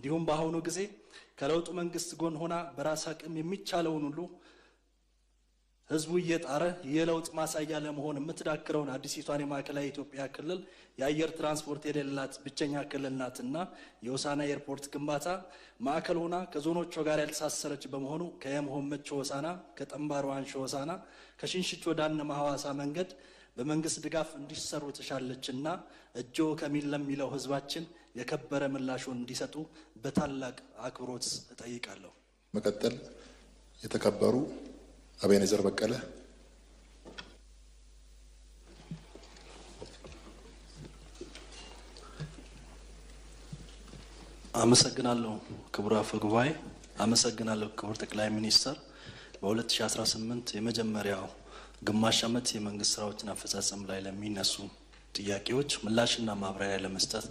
እንዲሁም በአሁኑ ጊዜ ከለውጡ መንግስት ጎን ሆና በራስ አቅም የሚቻለውን ሁሉ ህዝቡ እየጣረ የለውጥ ማሳያ ለመሆን የምትዳክረውን አዲሲቷን የማዕከላዊ ኢትዮጵያ ክልል የአየር ትራንስፖርት የሌላት ብቸኛ ክልል ናትና የሆሳዕና ኤርፖርት ግንባታ ማዕከል ሆና ከዞኖቿ ጋር ያልተሳሰረች በመሆኑ ከየመሆመቾ ሆሳዕና፣ ከጠምባሮ አንሾ ሆሳዕና፣ ከሽንሽቾ ዳነማ ሐዋሳ መንገድ በመንግስት ድጋፍ እንዲሰሩ ተሻለችና እጆ ከሚል ለሚለው ህዝባችን የከበረ ምላሹን እንዲሰጡ በታላቅ አክብሮት እጠይቃለሁ። መቀጠል የተከበሩ አቤኔዘር በቀለ። አመሰግናለሁ ክቡር አፈ ጉባኤ፣ አመሰግናለሁ ክቡር ጠቅላይ ሚኒስትር። በ2018 የመጀመሪያው ግማሽ ዓመት የመንግስት ስራዎችን አፈጻጸም ላይ ለሚነሱ ጥያቄዎች ምላሽና ማብራሪያ ለመስጠት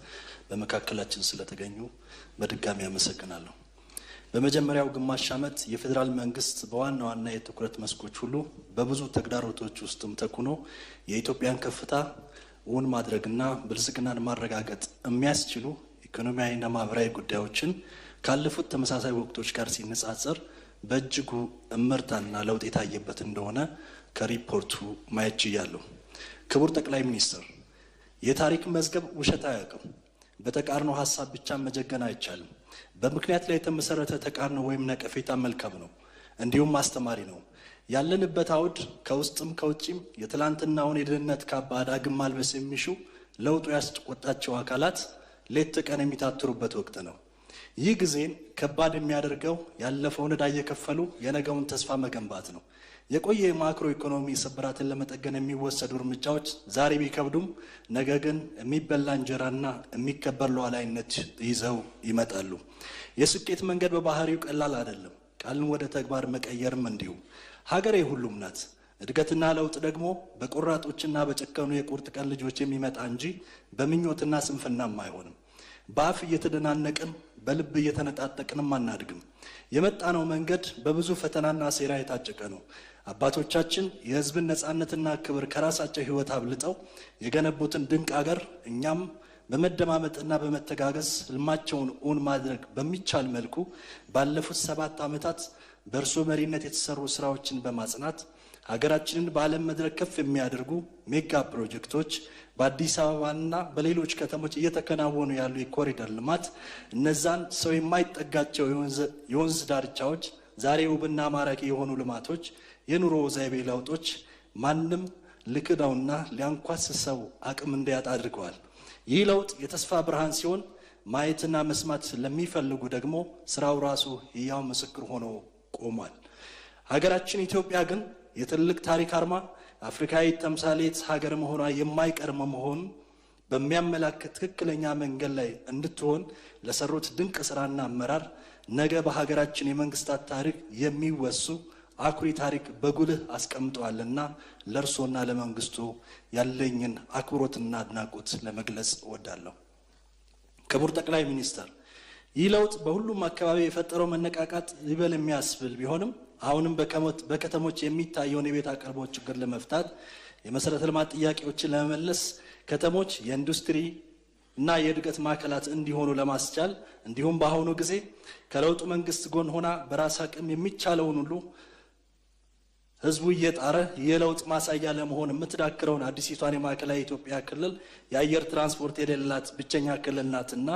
በመካከላችን ስለተገኙ በድጋሚ አመሰግናለሁ። በመጀመሪያው ግማሽ ዓመት የፌዴራል መንግስት በዋና ዋና የትኩረት መስኮች ሁሉ በብዙ ተግዳሮቶች ውስጥም ተኩኖ የኢትዮጵያን ከፍታ እውን ማድረግና ብልጽግናን ማረጋገጥ የሚያስችሉ ኢኮኖሚያዊና ማህበራዊ ጉዳዮችን ካለፉት ተመሳሳይ ወቅቶች ጋር ሲነጻጸር በእጅጉ እምርታና ለውጥ የታየበት እንደሆነ ከሪፖርቱ ማየት ችያለሁ። ክቡር ጠቅላይ ሚኒስትር፣ የታሪክ መዝገብ ውሸት አያውቅም። በተቃርኖ ሀሳብ ብቻ መጀገን አይቻልም። በምክንያት ላይ የተመሰረተ ተቃርኖ ወይም ነቀፌታ መልካም ነው፣ እንዲሁም አስተማሪ ነው። ያለንበት አውድ ከውስጥም ከውጭም የትላንትናውን የድህነት ካባ ዳግም ማልበስ የሚሹ ለውጡ ያስቆጣቸው አካላት ሌት ቀን የሚታትሩበት ወቅት ነው። ይህ ጊዜን ከባድ የሚያደርገው ያለፈውን ዕዳ እየከፈሉ የነገውን ተስፋ መገንባት ነው። የቆየ የማክሮ ኢኮኖሚ ስብራትን ለመጠገን የሚወሰዱ እርምጃዎች ዛሬ ቢከብዱም ነገ ግን የሚበላ እንጀራና የሚከበር ሉዓላዊነት ይዘው ይመጣሉ። የስኬት መንገድ በባህሪው ቀላል አይደለም። ቃልን ወደ ተግባር መቀየርም እንዲሁ። ሀገሬ ሁሉም ናት። እድገትና ለውጥ ደግሞ በቆራጦችና በጨከኑ የቁርጥ ቀን ልጆች የሚመጣ እንጂ በምኞትና ስንፍናም አይሆንም። በአፍ እየተደናነቅን በልብ እየተነጣጠቅንም አናድግም። የመጣነው መንገድ በብዙ ፈተናና ሴራ የታጨቀ ነው። አባቶቻችን የሕዝብን ነፃነትና ክብር ከራሳቸው ሕይወት አብልጠው የገነቡትን ድንቅ አገር እኛም በመደማመጥና በመተጋገዝ ህልማቸውን እውን ማድረግ በሚቻል መልኩ ባለፉት 7 ዓመታት በእርሶ መሪነት የተሰሩ ስራዎችን በማጽናት ሀገራችንን በዓለም መድረክ ከፍ የሚያደርጉ ሜጋ ፕሮጀክቶች በአዲስ አበባና በሌሎች ከተሞች እየተከናወኑ ያሉ የኮሪደር ልማት፣ እነዛን ሰው የማይጠጋቸው የወንዝ ዳርቻዎች ዛሬ ውብና ማራኪ የሆኑ ልማቶች፣ የኑሮ ዘይቤ ለውጦች ማንም ልክዳውና ሊያንኳስሰው አቅም እንዲያጣ አድርገዋል። ይህ ለውጥ የተስፋ ብርሃን ሲሆን ማየትና መስማት ለሚፈልጉ ደግሞ ስራው ራሱ ሕያው ምስክር ሆኖ ቆሟል። ሀገራችን ኢትዮጵያ ግን የትልቅ ታሪክ አርማ አፍሪካዊ ተምሳሌት ሀገር መሆኗ የማይቀር መሆኑን በሚያመላክት ትክክለኛ መንገድ ላይ እንድትሆን ለሰሩት ድንቅ ስራና አመራር ነገ በሀገራችን የመንግስታት ታሪክ የሚወሱ አኩሪ ታሪክ በጉልህ አስቀምጠዋልና ለእርሶና ለመንግስቱ ያለኝን አክብሮትና አድናቆት ለመግለጽ እወዳለሁ። ክቡር ጠቅላይ ሚኒስትር፣ ይህ ለውጥ በሁሉም አካባቢ የፈጠረው መነቃቃት ይበል የሚያስብል ቢሆንም አሁንም በከተሞች የሚታየውን የቤት አቅርቦት ችግር ለመፍታት የመሰረተ ልማት ጥያቄዎችን ለመመለስ ከተሞች የኢንዱስትሪ እና የእድገት ማዕከላት እንዲሆኑ ለማስቻል እንዲሁም በአሁኑ ጊዜ ከለውጡ መንግስት ጎን ሆና በራስ አቅም የሚቻለውን ሁሉ ህዝቡ እየጣረ የለውጥ ማሳያ ለመሆን የምትዳክረውን አዲሲቷን የማዕከላዊ ኢትዮጵያ ክልል የአየር ትራንስፖርት የሌላት ብቸኛ ክልል ናትና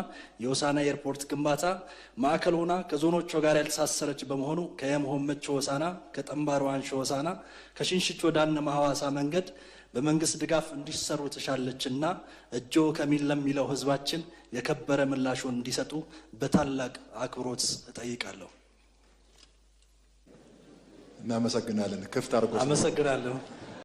የሆሳዕና ኤርፖርት ግንባታ ማዕከል ሆና ከዞኖቿ ጋር ያልተሳሰረች በመሆኑ ከየመሆመቾ ሆሳዕና፣ ከጠምባሮ አንሾ ሆሳዕና፣ ከሽንሽቾ ዳነማ ሐዋሳ መንገድ በመንግስት ድጋፍ እንዲሰሩ ተሻለችና እጆ ከሚል ለሚለው ህዝባችን የከበረ ምላሹን እንዲሰጡ በታላቅ አክብሮት እጠይቃለሁ። እናመሰግናለን። ክፍት አድርጎ አመሰግናለሁ።